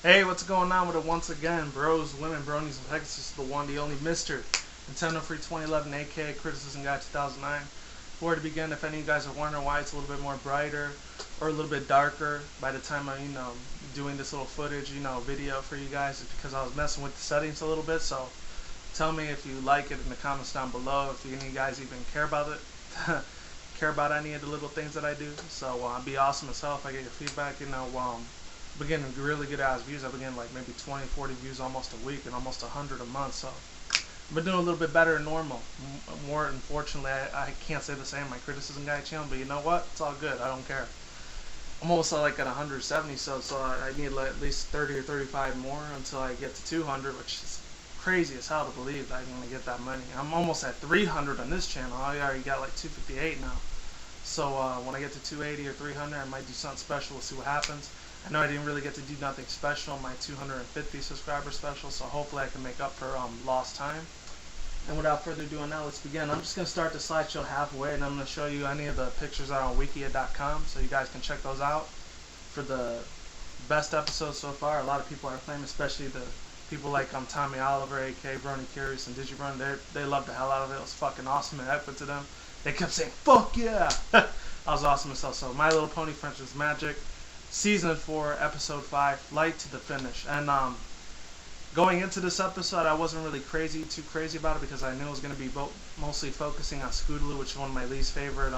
Hey, what's going on with it once again? Bros, women, bronies, and Pegasus, the one, the only Mr. Nintendo Free 2011, aka Criticism Guide 2009. Before to begin, if any of you guys are wondering why it's a little bit more brighter or a little bit darker by the time I'm, doing this little footage, video for you guys, it's because I was messing with the settings a little bit. So tell me if you like it in the comments down below, if any of you guys even care about it, care about any of the little things that I do. So it'd be awesome as hell if I get your feedback, I've been getting really good ass views. I've been getting like maybe 20, 40 views almost a week and almost 100 a month. So I've been doing a little bit better than normal. More unfortunately, I can't say the same on my criticism guide channel, but you know what? It's all good. I don't care. I'm almost like at 170 subs, so I need at least 30 or 35 more until I get to 200, which is crazy as hell to believe that I'm gonna get that many. I'm almost at 300 on this channel. I already got like 258 now. So when I get to 280 or 300, I might do something special. We'll see what happens. I know I didn't really get to do nothing special on my 250 subscriber special, so hopefully I can make up for lost time. And without further ado, now let's begin. I'm just going to start the slideshow halfway, and I'm going to show you any of the pictures that are on wikia.com, so you guys can check those out for the best episodes so far. A lot of people are claiming, especially the people like Tommy Oliver, aka Brony Curious, and Digibron. They loved the hell out of it. It was fucking awesome and epic to them. They kept saying, "Fuck yeah!" That was awesome as hell. So My Little Pony Friendship's Magic, Season 4, Episode 5, Flight to the Finish. And going into this episode, I wasn't really too crazy about it because I knew it was going to be mostly focusing on Scootaloo, which is one of my least favorite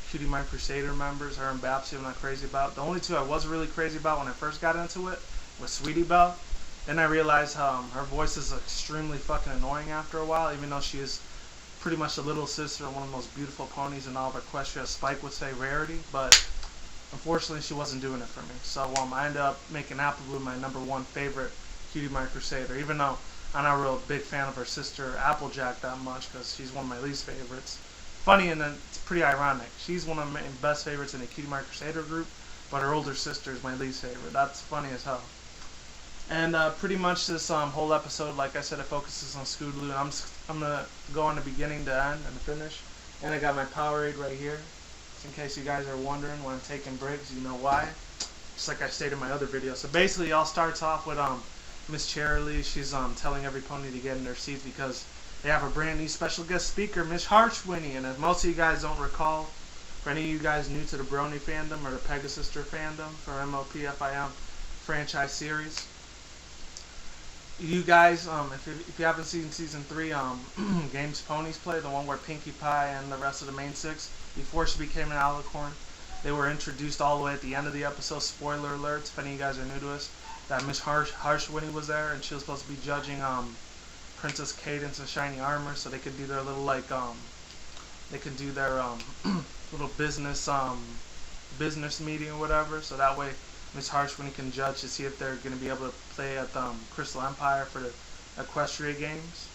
Cutie Mark Crusader members. Her and Babsy I'm not crazy about. The only two I was really crazy about when I first got into it was Sweetie Belle. Then I realized her voice is extremely fucking annoying after a while, even though she is pretty much the little sister of one of the most beautiful ponies in all of Equestrian. Spike would say rarity, but unfortunately, she wasn't doing it for me. So I ended up making Applebloom my #1 favorite Cutie Mark Crusader, even though I'm not a real big fan of her sister Applejack that much because she's one of my least favorites. Funny, and then it's pretty ironic. She's one of my best favorites in the Cutie Mark Crusader group, but her older sister is my least favorite. That's funny as hell. And pretty much this whole episode, like I said, it focuses on Scootaloo. I'm gonna go on the beginning to end and the finish. And I got my Powerade right here. In case you guys are wondering when I'm taking breaks, you know why. Just like I stated in my other video. So basically, it all starts off with Miss Cheerilee. She's telling every pony to get in their seats because they have a brand new special guest speaker, Miss Harshwinney. And if most of you guys don't recall, for any of you guys new to the Brony fandom or the Pegasister fandom for MLP FIM franchise series, you guys, if you haven't seen season 3, Games Ponies Play, the one where Pinkie Pie and the rest of the main 6, before she became an alicorn, they were introduced all the way at the end of the episode. Spoiler alerts, if any of you guys are new to us, that Miss Harshwinney was there, and she was supposed to be judging Princess Cadence and Shiny Armor, so they could do their little they could do their little business meeting or whatever. So that way, Miss Harshwinney can judge to see if they're going to be able to play at Crystal Empire for the Equestrian games.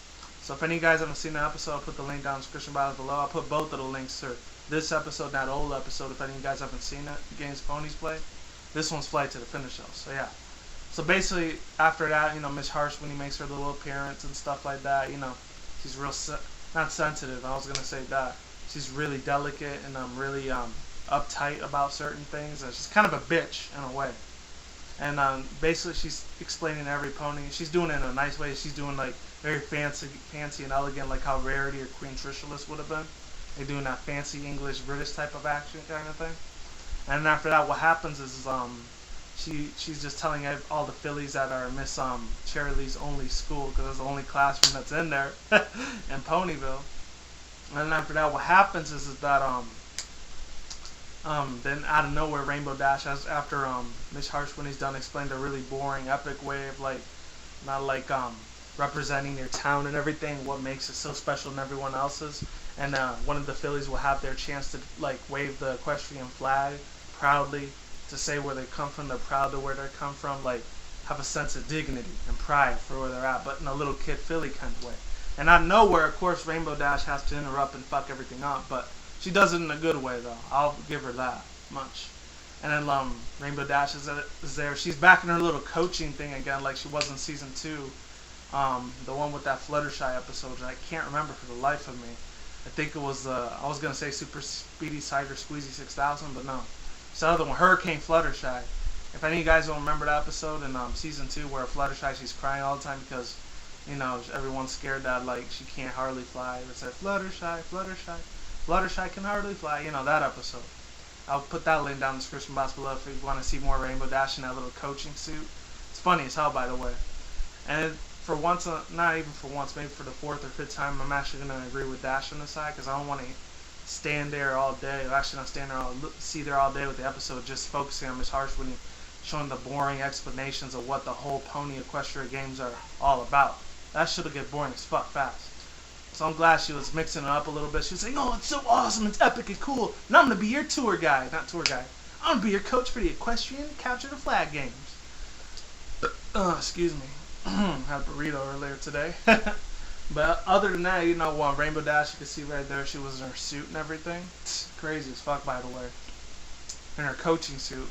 So if any of you guys haven't seen the episode, I'll put the link down in the description box below. I'll put both of the links to this episode and that old episode if any of you guys haven't seen it, Games Ponies Play. This one's Flight to the Finish though, so yeah. So basically, after that, Miss Harshwinney makes her little appearance and stuff like that. She's real, not sensitive, I was going to say that. She's really delicate and really uptight about certain things. And she's kind of a bitch in a way. And basically, she's explaining to every pony. She's doing it in a nice way. She's doing like very fancy and elegant, like how Rarity or Queen Trishalis would have been. They're doing that fancy English British type of action kind of thing. And then after that, what happens is she's just telling all the fillies that are Miss Cheerilee's only school, because it's the only classroom that's in there in Ponyville. And then after that, what happens is that then out of nowhere, Rainbow Dash, after Miss Harshwinney's done explained a really boring, epic way of not representing your town and everything, what makes it so special than everyone else's. And one of the fillies will have their chance to wave the equestrian flag proudly to say where they come from. They're proud of where they come from, have a sense of dignity and pride for where they're at, but in a little kid filly kind of way. And out of nowhere, of course, Rainbow Dash has to interrupt and fuck everything up, but she does it in a good way, though. I'll give her that much. And then Rainbow Dash is there. She's back in her little coaching thing again, like she was in season 2. The one with that Fluttershy episode, which I can't remember for the life of me. I think it was, I was going to say Super Speedy Cider Squeezy 6000, but no. It's the other one, Hurricane Fluttershy. If any of you guys don't remember that episode in season 2 where Fluttershy, she's crying all the time because, you know, everyone's scared that like she can't hardly fly. It said Fluttershy, Fluttershy, Fluttershy can hardly fly. You know, that episode. I'll put that link down in the description box below if you want to see more Rainbow Dash in that little coaching suit. It's funny as hell, by the way. And for once, not even for once, maybe for the 4th or 5th time, I'm actually going to agree with Dash on this side because I don't want to stand there all day. Or actually, not stand there all day with the episode, just focusing on Miss Harshwinney showing the boring explanations of what the whole pony equestrian games are all about. That shit'll get boring as fuck fast. So I'm glad she was mixing it up a little bit. She was saying, "Oh, it's so awesome, it's epic and cool, and I'm gonna be your tour guide, not tour guide. I'm gonna be your coach for the equestrian capture the flag games." Excuse me. Had a burrito earlier today. But other than that, you know, Rainbow Dash, you can see right there, she was in her suit and everything. It's crazy as fuck, by the way. In her coaching suit.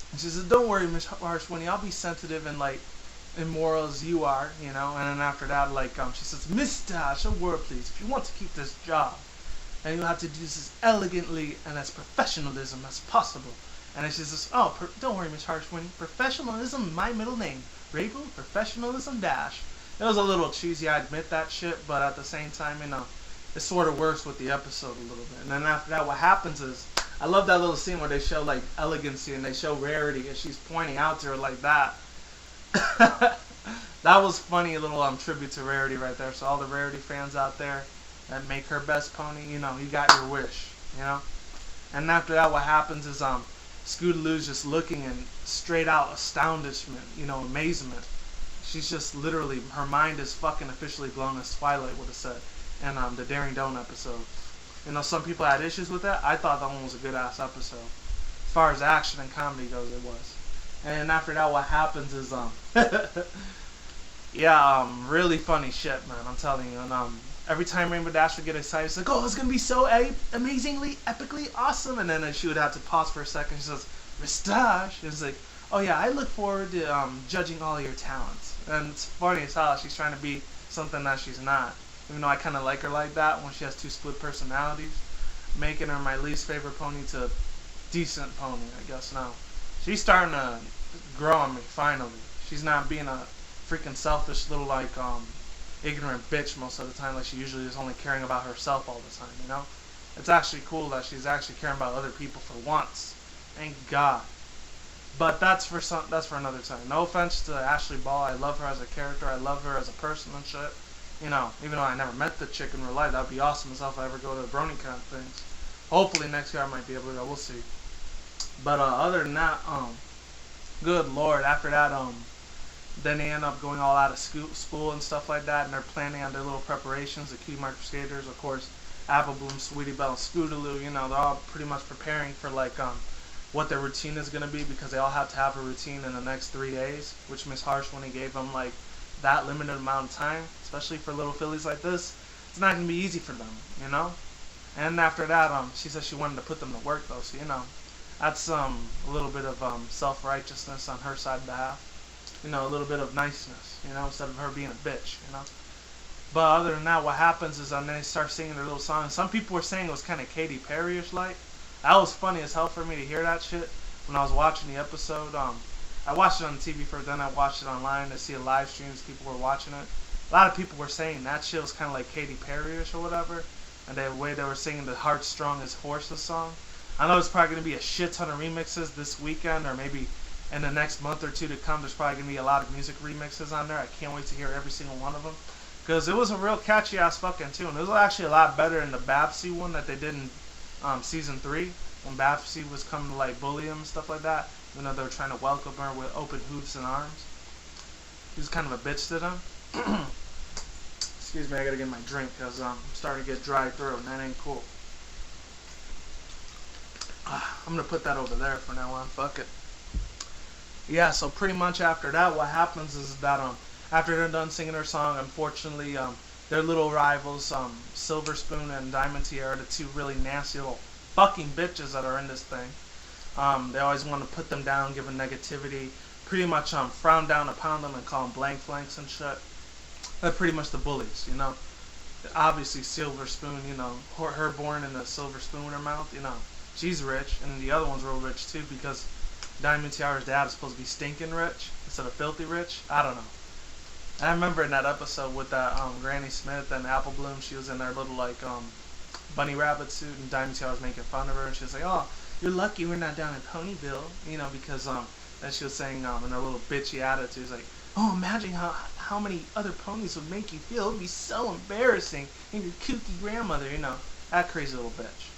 And she says, "Don't worry, Miss Harshwinney, I'll be sensitive and like immoral as you are, you know." And then after that, like, she says, "Miss Dash, a word please. If you want to keep this job, and you'll have to do this as elegantly and as professionalism as possible." And then she says, "Oh, don't worry, Miss Harshwinney. Professionalism, my middle name. Rainbow Professionalism Dash." It was a little cheesy, I admit that shit, but at the same time, you know, it sort of works with the episode a little bit. And then after that, what happens is, I love that little scene where they show like elegancy and they show rarity, and she's pointing out to her like that. That was funny, a little tribute to Rarity right there. So all the Rarity fans out there that make her best pony, you know, you got your wish, you know. And after that, what happens is Scootaloo's just looking in straight out astonishment, you know, amazement. She's just literally, her mind is fucking officially blown, as Twilight would have said in the Daring Don't episode. You know, some people had issues with that. I thought that one was a good ass episode. As far as action and comedy goes, it was. And after that, what happens is yeah, really funny shit, man. I'm telling you. And every time Rainbow Dash would get excited, she's like, "Oh, it's gonna be so amazingly, epically awesome." And then she would have to pause for a second. She says, "Miss Dash," and it's like, "Oh yeah, I look forward to judging all your talents." And it's funny as hell. She's trying to be something that she's not. Even though I kind of like her like that when she has 2 split personalities, making her my least favorite pony to decent pony, I guess now. She's starting to grow on me finally. She's not being a freaking selfish little like ignorant bitch most of the time, like she usually is, only caring about herself all the time, you know. It's actually cool that she's actually caring about other people for once. Thank God. But that's for another time. No offense to Ashley Ball, I love her as a character, I love her as a person and shit. You know, even though I never met the chick in real life, that'd be awesome as hell if I ever go to the Brony kind of things. Hopefully next year I might be able to go, we'll see. But other than that, good lord, after that, then they end up going all out of school and stuff like that, and they're planning on their little preparations. The Cutie Mark Crusaders, of course, Apple Bloom, Sweetie Belle, and Scootaloo, you know, they're all pretty much preparing for like what their routine is going to be, because they all have to have a routine in the next 3 days, which Miss Harshwinney gave them like that limited amount of time, especially for little fillies like this. It's not going to be easy for them, you know. And after that, she said she wanted to put them to work though, so you know, that's a little bit of self-righteousness on her side behalf. You know, a little bit of niceness, you know, instead of her being a bitch, you know. But other than that, what happens is they start singing their little song. Some people were saying it was kind of Katy Perry-ish like. That was funny as hell for me to hear that shit when I was watching the episode. I watched it on TV first, then I watched it online to see a live streams. People were watching it. A lot of people were saying that shit was kind of like Katy Perry-ish or whatever. And the way they were singing the Heart Strong as Horses song. I know there's probably going to be a shit ton of remixes this weekend, or maybe in the next month or 2 to come. There's probably going to be a lot of music remixes on there. I can't wait to hear every single one of them. Because it was a real catchy ass fucking tune. It was actually a lot better than the Babsy one that they did in season 3. When Babsy was coming to like bully him and stuff like that. You know, they were trying to welcome her with open hoofs and arms. He was kind of a bitch to them. Excuse me, I gotta get my drink because I'm starting to get dry throat and that ain't cool. I'm gonna put that over there for now on. Fuck it. Yeah, so pretty much after that, what happens is that after they're done singing their song, unfortunately, their little rivals, Silver Spoon and Diamond Tiara, the 2 really nasty little fucking bitches that are in this thing. They always want to put them down, give them negativity, pretty much frown down upon them and call them blank flanks and shit. They're pretty much the bullies, you know. Obviously, Silver Spoon, you know, her born in a silver spoon in her mouth, you know, she's rich, and the other one's real rich too, because Diamond Tiara's dad is supposed to be stinking rich instead of filthy rich. I don't know. I remember in that episode with that Granny Smith and Apple Bloom, she was in her little like bunny rabbit suit, and Diamond Tiara was making fun of her, and she was like, "Oh, you're lucky we're not down in Ponyville," because then she was saying in her little bitchy attitude, was like, "Oh, imagine how many other ponies would make you feel. It'd be so embarrassing, and your kooky grandmother, that crazy little bitch."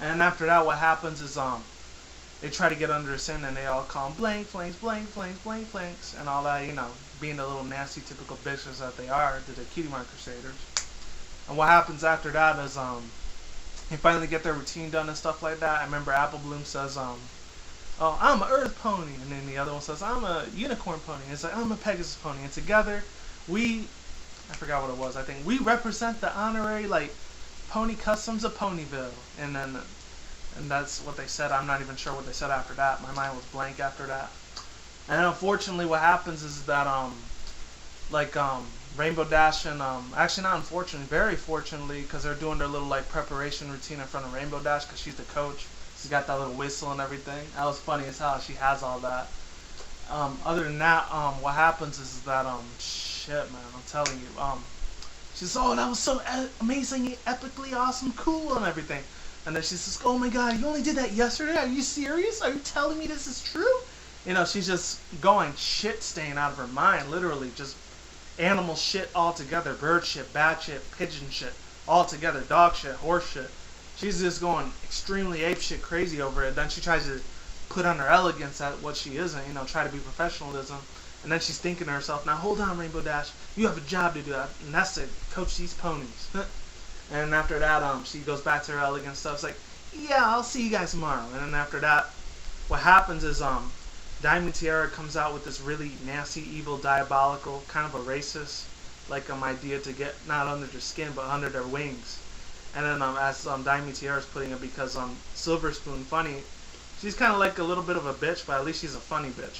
And after that, what happens is they try to get under his skin, and they all call him blank flanks, blank flanks, blank flanks, and all that, being the little nasty, typical bitches that they are to the Cutie Mark Crusaders. And what happens after that is they finally get their routine done and stuff like that. I remember Apple Bloom says, "Oh, I'm an Earth pony," and then the other one says, "I'm a unicorn pony." And it's like, "I'm a Pegasus pony," and together I forgot what it was. I think we represent the honorary pony customs of Ponyville, and that's what they said. I'm not even sure what they said after that. My mind was blank after that. And unfortunately, what happens is that Rainbow Dash and actually not unfortunately, very fortunately, because they're doing their little preparation routine in front of Rainbow Dash, because she's the coach. She's got that little whistle and everything. That was funny as hell. She has all that. Other than that, what happens is that shit, man, I'm telling you, she says, "Oh, that was so amazing, epically awesome, cool, and everything." And then she says, "Oh my God, you only did that yesterday? Are you serious? Are you telling me this is true?" She's just going shit stain out of her mind, literally just animal shit all together, bird shit, bat shit, pigeon shit, all together, dog shit, horse shit. She's just going extremely ape shit crazy over it. Then she tries to put on her elegance at what she isn't, try to be professionalism. And then she's thinking to herself, "Now hold on, Rainbow Dash, you have a job to do, and that's to coach these ponies." And after that, she goes back to her elegant stuff. It's like, "Yeah, I'll see you guys tomorrow." And then after that, what happens is Diamond Tiara comes out with this really nasty, evil, diabolical, kind of a racist, idea to get not under their skin but under their wings. And then as Diamond Tiara is putting it, because Silver Spoon Funny, she's kind of like a little bit of a bitch, but at least she's a funny bitch,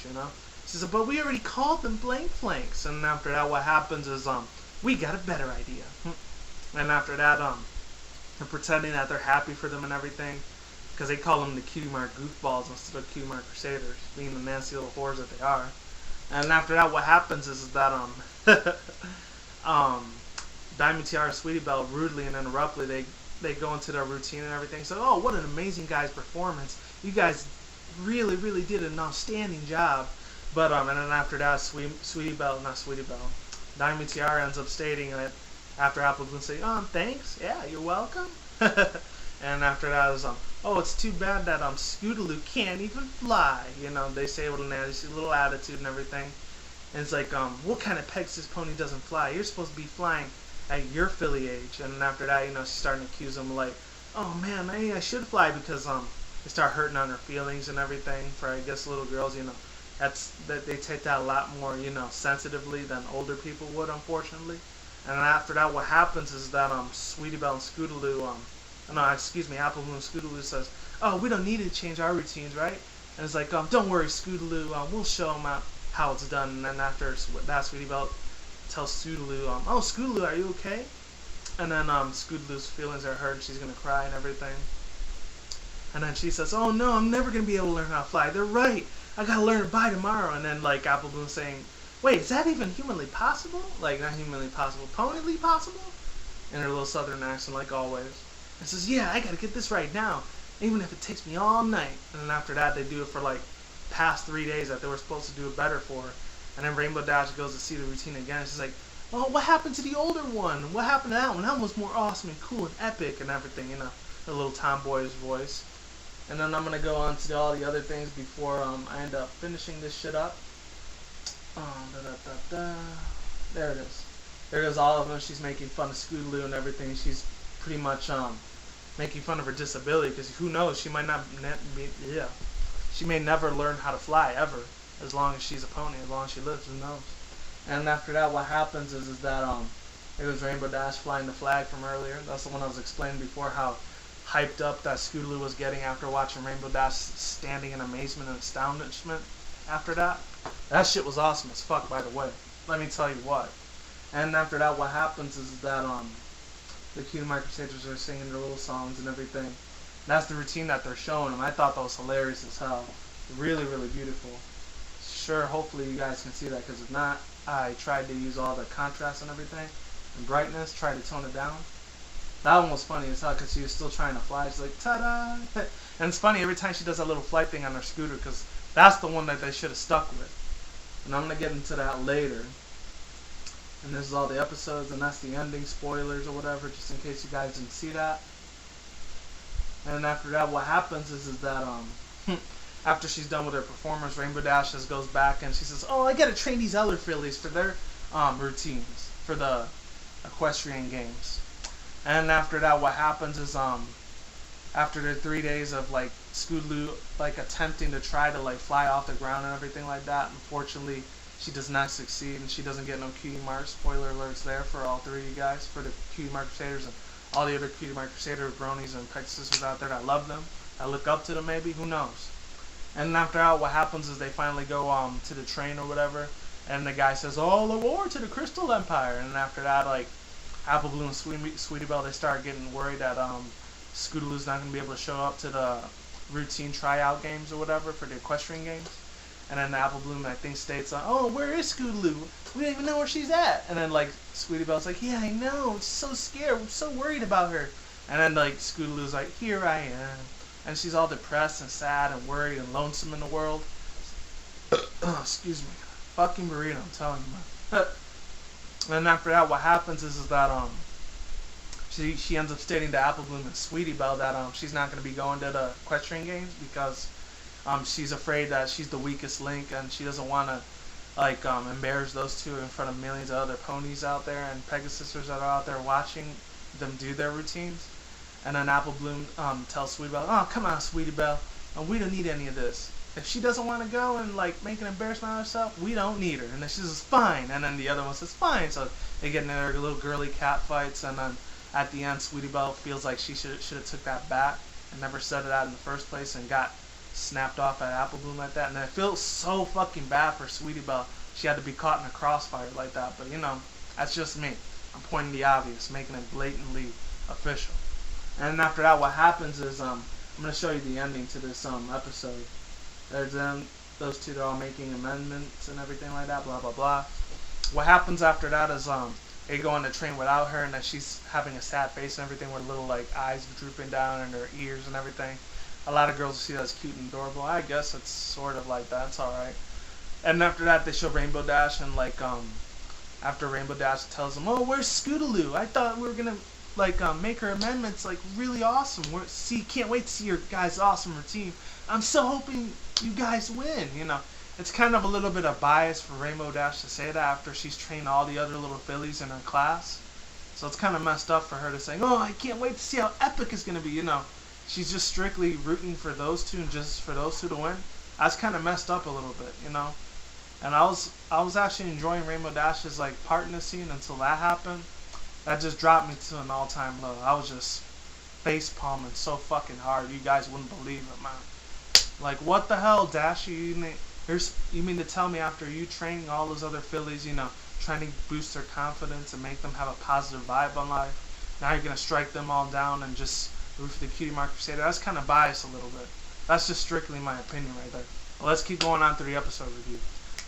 She said, "But we already called them blank flanks." And after that, what happens is we got a better idea. And after that, they're pretending that they're happy for them and everything, because they call them the Cutie Mark Goofballs instead of Cutie Mark Crusaders, being the nasty little whores that they are. And after that, what happens is that Diamond Tiara and Sweetie Belle rudely and interruptly, they go into their routine and everything. So, "Oh, what an amazing guys performance! You guys really, really did an outstanding job." But and then after that, Diamond Tiara ends up stating that after Apple Bloom say, "Thanks, yeah, you're welcome." And after that is "Oh, it's too bad that Scootaloo can't even fly." They say with a nasty little attitude and everything. And it's like, "What kind of Pegasus pony doesn't fly? You're supposed to be flying at your filly age." And then after that, she's starting to accuse them "Oh man, I should fly," because they start hurting on her feelings and everything. For I guess little girls, that they take that a lot more, sensitively than older people would, unfortunately. And then after that, what happens is that Sweetie Belle and Scootaloo, Apple Bloom and Scootaloo says, "Oh, we don't need to change our routines, right?" And it's like, "Don't worry, Scootaloo, we'll show them how it's done." And then after that, Sweetie Belle tells Scootaloo, "Oh, Scootaloo, are you okay?" And then Scootaloo's feelings are hurt, and she's gonna cry and everything. And then she says, "Oh no, I'm never gonna be able to learn how to fly. They're right. I gotta learn to fly tomorrow." And then Apple Bloom saying, "Wait, is that even humanly possible?" Not humanly possible, ponyly possible? In her little southern accent, like always. And says, "Yeah, I gotta get this right now, even if it takes me all night." And then after that, they do it for past 3 days that they were supposed to do it better for. And then Rainbow Dash goes to see the routine again, and she's like, "Well, what happened to the older one? What happened to that one? That one was more awesome and cool and epic and everything," the little tomboyish voice. And then I'm gonna go on to all the other things before I end up finishing this shit up. There it is. There goes all of them. She's making fun of Scootaloo and everything. She's pretty much making fun of her disability, because who knows, she might not she may never learn how to fly ever, as long as she's a pony, as long as she lives, who knows. And after that, what happens is that it was Rainbow Dash flying the flag from earlier. That's the one I was explaining before, how hyped up that Scootaloo was getting after watching Rainbow Dash standing in amazement and astonishment after that. That shit was awesome as fuck, by the way. Let me tell you what. And after that, what happens is that the Cutie Mark Crusaders are singing their little songs and everything. And that's the routine that they're showing them. I thought that was hilarious as hell. Really, really beautiful. Sure, hopefully you guys can see that, because if not, I tried to use all the contrast and everything and brightness, tried to tone it down. That one was funny as hell because she was still trying to fly. She's like, ta-da! And it's funny every time she does that little flight thing on her scooter, because that's the one that they should have stuck with. And I'm going to get into that later. And this is all the episodes, and that's the ending, spoilers or whatever, just in case you guys didn't see that. And after that, what happens is that after she's done with her performance, Rainbow Dash just goes back and she says, "Oh, I gotta train these other fillies for their routines for the equestrian games." And after that, what happens is after the 3 days of like Scootaloo like attempting to try to like fly off the ground and everything like that, unfortunately she does not succeed and she doesn't get no cutie marks. Spoiler alerts there for all three of you guys, for the cutie mark Crusaders and all the other cutie mark Crusader bronies and pegasisters out there that love them, that look up to them maybe, who knows. And after that, what happens is they finally go to the train or whatever, and the guy says, "All aboard to the Crystal Empire." And after that, like Apple Bloom and Sweetie Belle, they start getting worried that Scootaloo's not going to be able to show up to the routine tryout games or whatever for the equestrian games. And then Apple Bloom, I think, states, "Oh, where is Scootaloo? We don't even know where she's at." And then like Sweetie Belle's like, "Yeah, I know. I'm so scared. We're so worried about her." And then like Scootaloo's like, "Here I am." And she's all depressed and sad and worried and lonesome in the world. Excuse me. Fucking burrito, I'm telling you, man. And after that, what happens is that she ends up stating to Apple Bloom and Sweetie Belle that she's not going to be going to the equestrian games because she's afraid that she's the weakest link and she doesn't want to like embarrass those two in front of millions of other ponies out there and pegasisters that are out there watching them do their routines. And then Apple Bloom tells Sweetie Belle, "Oh, come on, Sweetie Belle, we don't need any of this. If she doesn't want to go and like make an embarrassment of herself, we don't need her." And then she says, "Fine." And then the other one says, "Fine." So they get in their little girly cat fights, and then at the end, Sweetie Belle feels like she should have took that back and never said it out in the first place and got snapped off at Apple Bloom like that. And it feels so fucking bad for Sweetie Belle. She had to be caught in a crossfire like that. But you know, that's just me. I'm pointing the obvious, making it blatantly official. And after that, what happens is I'm gonna show you the ending to this episode. There's them, those two, they're all making amendments and everything like that, blah blah blah. What happens after that is they go on the train without her, and then she's having a sad face and everything with little like eyes drooping down and her ears and everything. A lot of girls see that as cute and adorable. I guess it's sort of like that. It's alright. And after that, they show Rainbow Dash, and like after Rainbow Dash tells them, "Oh, where's Scootaloo? I thought we were gonna like make her amendments like really awesome. Can't wait to see your guys' awesome routine. I'm so hoping you guys win." You know, it's kind of a little bit of bias for Rainbow Dash to say that after she's trained all the other little fillies in her class. So it's kind of messed up for her to say, "Oh, I can't wait to see how epic it's gonna be." You know, she's just strictly rooting for those two and just for those two to win. That's kind of messed up a little bit, you know. And I was actually enjoying Rainbow Dash's like part in the scene until that happened. That just dropped me to an all-time low. I was just face palming so fucking hard. You guys wouldn't believe it, man. Like, what the hell, Dash? You mean to tell me after you training all those other fillies, you know, trying to boost their confidence and make them have a positive vibe on life, now you're gonna strike them all down and just root for the cutie mark Crusader? That's kind of biased a little bit. That's just strictly my opinion right there. Well, let's keep going on through the episode review.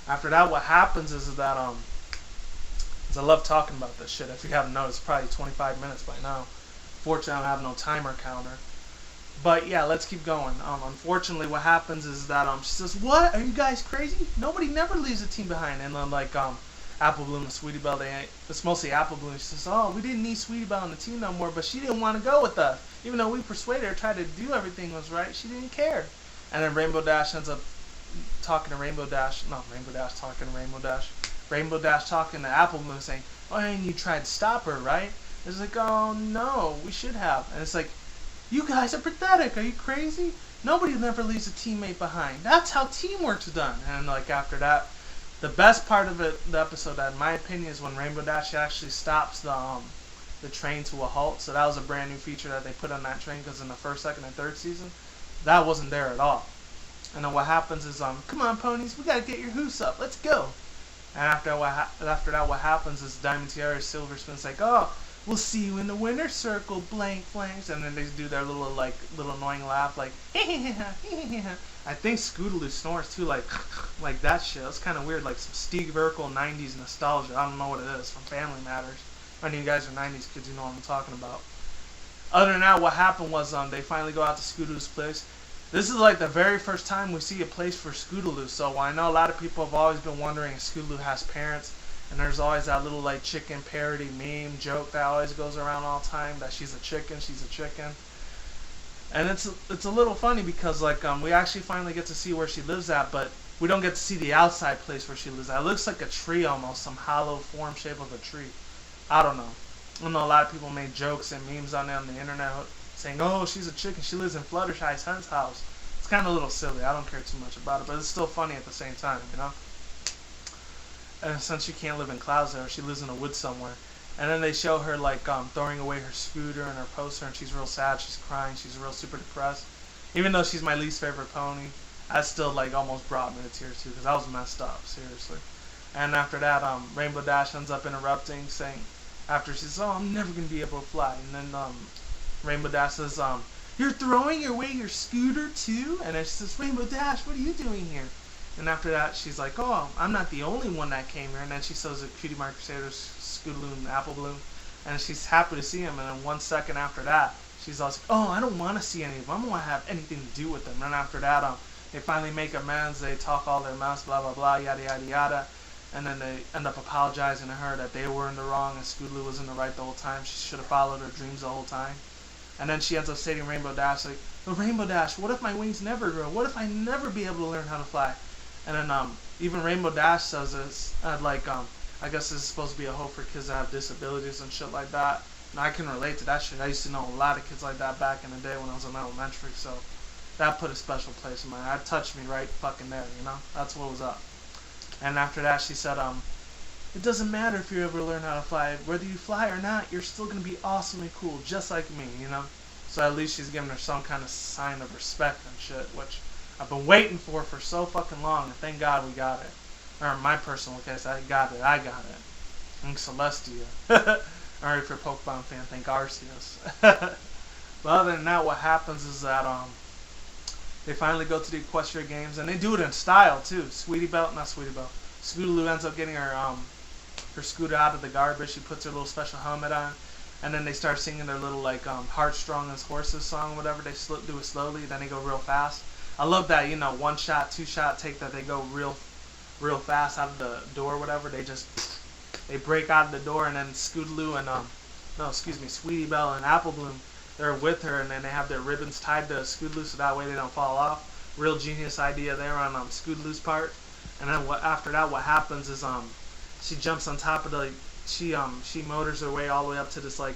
After that, what happens is that I love talking about this shit. If you haven't noticed, probably 25 minutes by now. Fortunately, I don't have no timer counter. But yeah, let's keep going. Unfortunately, what happens is that she says, "What? Are you guys crazy? Nobody never leaves a team behind." And then like Apple Bloom and Sweetie Belle, it's mostly Apple Bloom. She says, "Oh, we didn't need Sweetie Belle on the team no more, but she didn't want to go with us. Even though we persuaded her, tried to do everything was right, she didn't care." And then Rainbow Dash ends up talking to Rainbow Dash. No, Rainbow Dash talking to Rainbow Dash. Rainbow Dash talking to Apple Bloom saying, "Oh, and you tried to stop her, right?" It's like, "Oh no, we should have." And it's like, "You guys are pathetic. Are you crazy? Nobody never leaves a teammate behind. That's how teamwork's done." And like after that, the best part of it, the episode, in my opinion, is when Rainbow Dash actually stops the train to a halt. So that was a brand new feature that they put on that train, because in the first, second, and third season, that wasn't there at all. And then what happens is, "Come on, ponies, we gotta get your hoofs up. Let's go." And after that, what happens is Diamond Tiara Silver Spin's like, "Oh, we'll see you in the winner's circle, blank blanks. And then they do their little annoying laugh, like, I think Scootaloo snores too, like that shit. It's kind of weird, like some Steve Urkel 90s nostalgia. I don't know what it is, from Family Matters. If any of you guys are 90s kids, you know what I'm talking about. Other than that, what happened was they finally go out to Scootaloo's place. This is like the very first time we see a place for Scootaloo. So I know a lot of people have always been wondering if Scootaloo has parents. And there's always that little like chicken parody meme joke that always goes around all the time, that she's a chicken. And it's a little funny because like we actually finally get to see where she lives at, but we don't get to see the outside place where she lives at. It looks like a tree almost, some hollow form shape of a tree. I don't know. I know a lot of people made jokes and memes on the internet saying, oh, she's a chicken, she lives in Fluttershy's hen's house. It's kind of a little silly. I don't care too much about it, but it's still funny at the same time, you know? And since she can't live in clouds there, she lives in a wood somewhere. And then they show her like throwing away her scooter and her poster, and she's real sad, she's crying, she's real super depressed. Even though she's my least favorite pony, I still like almost brought me to tears too, because I was messed up, seriously. And after that, Rainbow Dash ends up interrupting, saying, after she says, oh, I'm never going to be able to fly. And then Rainbow Dash says, you're throwing away your scooter too? And then she says, Rainbow Dash, what are you doing here? And after that, she's like, oh, I'm not the only one that came here. And then she shows the Cutie Mark Crusaders, Scootaloo and Apple Bloom. And she's happy to see him. And then 1 second after that, she's also like, oh, I don't want to see any of them. I don't want to have anything to do with them. And then after that, they finally make amends. They talk all their mess, blah, blah, blah, yada, yada, yada. And then they end up apologizing to her that they were in the wrong and Scootaloo was in the right the whole time. She should have followed her dreams the whole time. And then she ends up stating Rainbow Dash, like, but Rainbow Dash, what if my wings never grow? What if I never be able to learn how to fly? And then even Rainbow Dash says this, I guess this is supposed to be a hope for kids that have disabilities and shit like that. And I can relate to that shit. I used to know a lot of kids like that back in the day when I was in elementary, so that put a special place in mine. That touched me right fucking there, you know? That's what was up. And after that, she said, it doesn't matter if you ever learn how to fly. Whether you fly or not, you're still going to be awesomely cool, just like me, you know? So at least she's giving her some kind of sign of respect and shit, which I've been waiting for so fucking long, and thank God we got it. Or in my personal case, I got it. Thank Celestia. Or if you're a Pokemon fan, thank Arceus. But other than that, what happens is that, they finally go to the Equestrian Games, and they do it in style too. Scootaloo ends up getting her scooter out of the garbage. She puts her little special helmet on, and then they start singing their little like Heartstrong as Horses song, whatever. They do it slowly, then they go real fast. I love that, you know, 1 shot, 2 shot take that they go real fast out of the door, whatever. They break out of the door, and then Scootaloo and Sweetie Belle and Apple Bloom, they're with her, and then they have their ribbons tied to Scootaloo so that way they don't fall off. Real genius idea there on Scootaloo's part. And then after that, what happens is she jumps on top of the she motors her way all the way up to this like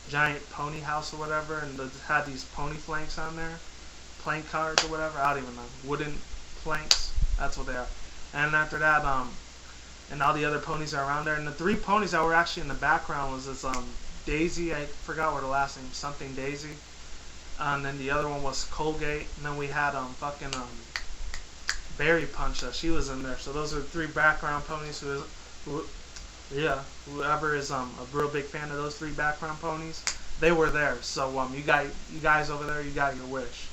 giant pony house or whatever, and it had these pony flanks on there, plank cards or whatever. I don't even know, wooden planks. That's what they are. And after that, and all the other ponies are around there. And the 3 ponies that were actually in the background was this Daisy, I forgot what her last name, something Daisy. And then the other one was Colgate. And then we had Berry Punch, she was in there. So those are 3 background ponies. Whoever is a real big fan of those 3 background ponies, they were there. So you guys over there, you got your wish.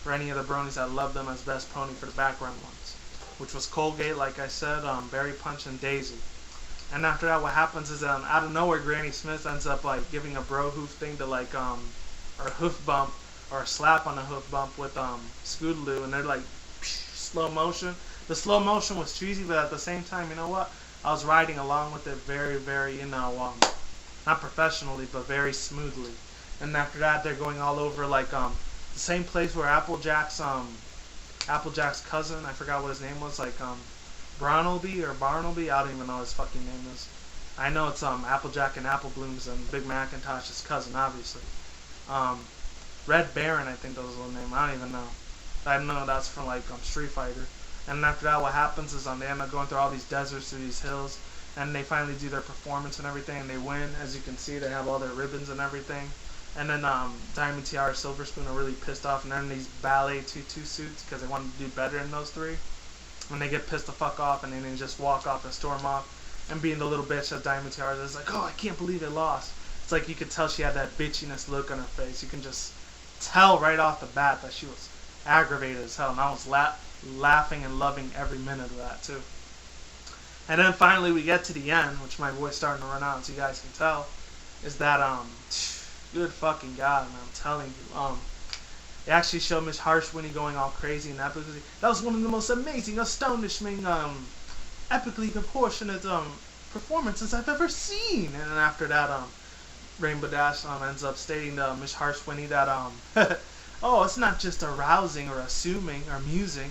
For any of the bronies that love them as best pony for the background ones, which was Colgate, like I said, Berry Punch, and Daisy. And after that, what happens is out of nowhere, Granny Smith ends up like giving a bro hoof thing to like or a hoof bump or a slap on a hoof bump with Scootaloo, and they're like slow motion. The slow motion was cheesy, but at the same time, you know what? I was riding along with it very, very, you know, not professionally, but very smoothly. And after that, they're going all over like the same place where Applejack's cousin, I forgot what his name was, like Barnaby or Barnaby, I don't even know what his fucking name is. I know it's Applejack and Apple Blooms and Big Macintosh's cousin, obviously. Red Baron, I think that was his name. I don't even know. I know that's from like Street Fighter. And after that, what happens is they end up going through all these deserts, through these hills, and they finally do their performance and everything, and they win. As you can see, they have all their ribbons and everything. And then Diamond Tiara, Silver Spoon are really pissed off, and they're in these ballet tutu suits because they want to do better than those 3. When they get pissed the fuck off, and then they just walk off and storm off, and being the little bitch that Diamond Tiara is like, oh, I can't believe they lost. It's it's like you could tell she had that bitchiness look on her face. You can just tell right off the bat that she was aggravated as hell, and I was laughing and loving every minute of that too. And then finally we get to the end, which my voice starting to run out, as you guys can tell, is that good fucking god, man, I'm telling you, they actually showed Miss Harshwinney going all crazy and epically. That was one of the most amazing, astonishing, epically proportionate performances I've ever seen. And then after that, Rainbow Dash ends up stating to Miss Harshwinney that oh, it's not just arousing or assuming or musing.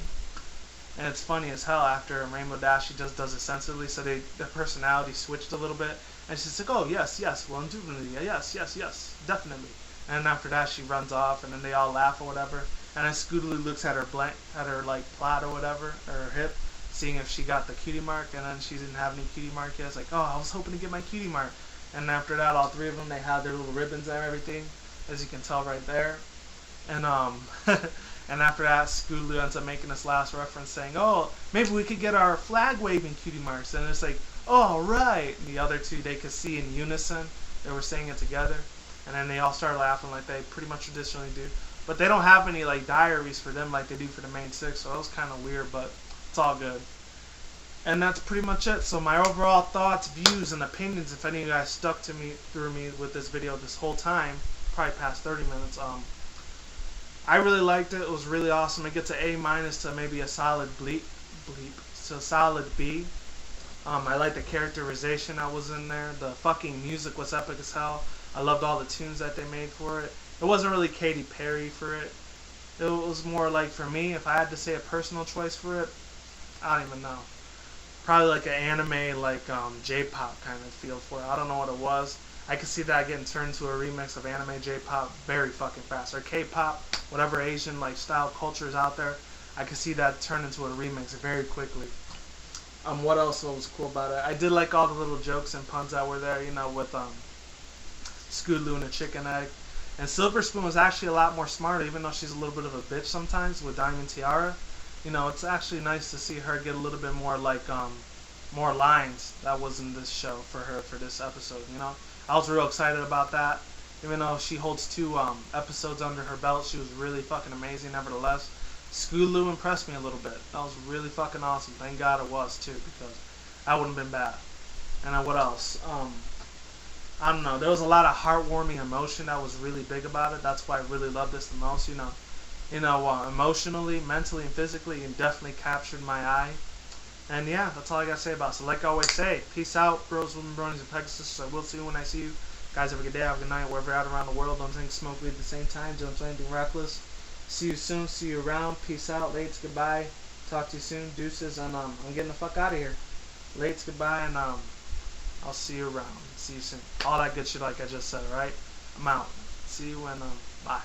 And it's funny as hell, after Rainbow Dash, she just does it sensibly, so their personality switched a little bit. And she's like, oh, yes, well, indubitably, yes, definitely. And after that, she runs off, and then they all laugh or whatever. And then Scootaloo looks at her like plait or whatever, or her hip, seeing if she got the cutie mark, and then she didn't have any cutie mark yet. It's like, oh, I was hoping to get my cutie mark. And after that, all three of them, they had their little ribbons and everything, as you can tell right there. And and after that, Scootaloo ends up making this last reference saying, oh, maybe we could get our flag waving cutie marks. And it's like, oh, right. And the other two, they could see in unison. They were saying it together. And then they all started laughing like they pretty much traditionally do. But they don't have any like diaries for them like they do for the main six. So it was kind of weird, but it's all good. And that's pretty much it. So my overall thoughts, views, and opinions, if any of you guys stuck through me with this video this whole time, probably past 30 minutes, I really liked it. It was really awesome. It gets an A- to maybe a solid so solid B. I liked the characterization that was in there. The fucking music was epic as hell. I loved all the tunes that they made for it. It wasn't really Katy Perry for it. It was more like, for me, if I had to say a personal choice for it, I don't even know. Probably like an anime, like J-pop kind of feel for it. I don't know what it was. I could see that getting turned into a remix of anime J-pop very fucking fast. Or K-pop, whatever Asian like style culture is out there. I could see that turn into a remix very quickly. What else was cool about it? I did like all the little jokes and puns that were there, you know, with Scootaloo and a chicken egg. And Silver Spoon was actually a lot more smarter, even though she's a little bit of a bitch sometimes with Diamond Tiara. You know, it's actually nice to see her get a little bit more like more lines that was in this show for her for this episode. You know, I was real excited about that. Even though she holds 2 episodes under her belt, she was really fucking amazing. Nevertheless, Scootaloo impressed me a little bit. That was really fucking awesome. Thank God it was too, because that wouldn't have been bad. And what else? I don't know. There was a lot of heartwarming emotion that was really big about it. That's why I really loved this the most. You know, emotionally, mentally, and physically, it definitely captured my eye. And yeah, that's all I gotta say about it. So like I always say, peace out, bros, women, bronies, and pegasisters. I will see you when I see you. Guys, have a good day, have a good night, wherever you're at around the world. Don't drink, smoke weed at the same time. Don't do anything reckless. See you soon. See you around. Peace out. Lates. Goodbye. Talk to you soon. Deuces. And I'm getting the fuck out of here. Lates. Goodbye. And I'll see you around. See you soon. All that good shit like I just said, alright? I'm out. See you when, bye.